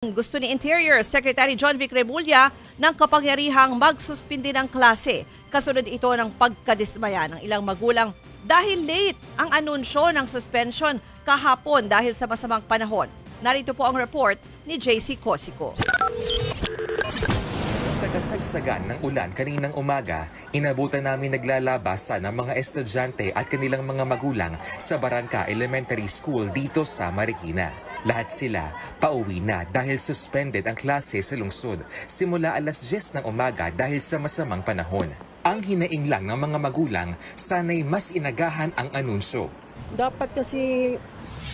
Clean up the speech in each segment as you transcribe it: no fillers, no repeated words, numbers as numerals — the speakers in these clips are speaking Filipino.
Gusto ni Interior Secretary John Vic Remulla ng kapangyarihang magsuspindi ng klase. Kasunod ito ng pagkadismaya ng ilang magulang dahil late ang anunsyo ng suspension kahapon dahil sa masamang panahon. Narito po ang report ni JC Cosico. Sa kasagsagan ng ulan kaninang umaga, inabutan namin naglalabasan ng mga estudyante at kanilang mga magulang sa Barangka Elementary School dito sa Marikina. Lahat sila pauwi na dahil suspended ang klase sa lungsod simula alas 10 ng umaga dahil sa masamang panahon. Ang hinaing lang ng mga magulang, sana'y mas inagahan ang anunsyo. Dapat kasi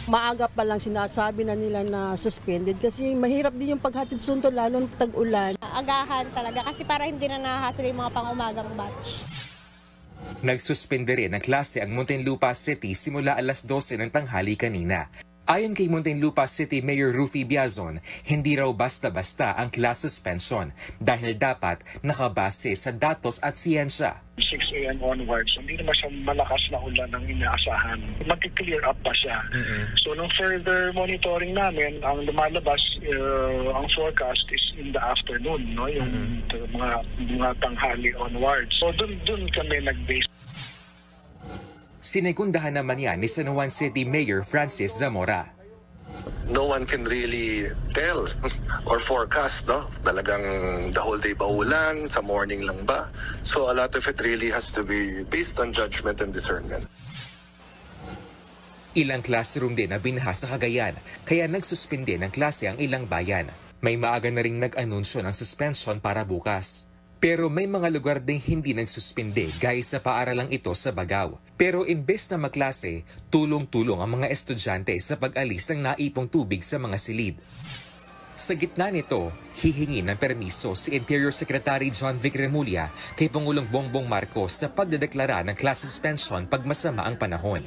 maaga pa lang sinasabi na nila na suspended kasi mahirap din yung paghatid sunod lalo ng tag-ulan. Agahan talaga kasi para hindi na nahasal yung mga pang-umagang batch. Nagsuspende rin ng klase ang Muntinlupa City simula alas 12 ng tanghali kanina. Ayon kay Muntinlupa City Mayor Rufy Biazon, hindi raw basta-basta ang class suspension dahil dapat nakabase sa datos at siyensya. 6 a.m. onwards, hindi naman siya malakas na ulan ang inaasahan. Mag-clear up pa siya. So, nung further monitoring namin, ang lumalabas, ang forecast is in the afternoon, no? Yung mga tanghali onwards. So, dun kami nag-base. Sinekundahan naman yan ni San Juan City Mayor Francis Zamora. No one can really tell or forecast, no? Talagang the whole day ba ulan, sa morning lang ba? So a lot of it really has to be based on judgment and discernment. Ilang classroom din na binaha sa Cagayan, kaya nagsuspinde ng klase ang ilang bayan. May maaga na ring nag-anunsyo ng suspension para bukas. Pero may mga lugar ding hindi nagsuspinde gaya sa paaralang ito sa Bagao. Pero imbes na magklase, tulong-tulong ang mga estudyante sa pag-alis ng naipong tubig sa mga silid. Sa gitna nito, hihingi ng permiso si Interior Secretary John Vic Remulla kay Pangulong Bongbong Marcos sa pagdedeklara ng class suspension pag masama ang panahon.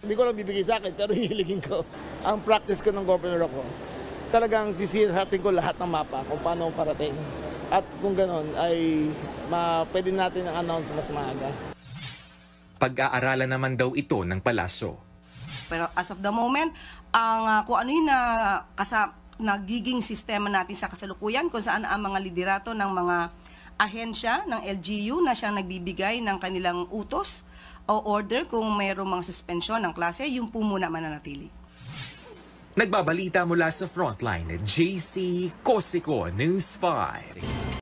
Hindi ko lang bibigay sa akin pero hihiligin ko. Ang practice ko ng governor ako, talagang sisihatin ko lahat ng mapa kung paano parating. At kung gano'n ay pwede natin ang announce mas maaga. Pag-aaralan naman daw ito ng palasyo. Pero as of the moment, ang kung ano yung nagiging sistema natin sa kasalukuyan, kung saan ang mga liderato ng mga ahensya ng LGU na siyang nagbibigay ng kanilang utos o order kung mayroong mga suspensyon ng klase, yung po muna mananatili. Nagbabalita mula sa Frontline, JC Cosico, News 5.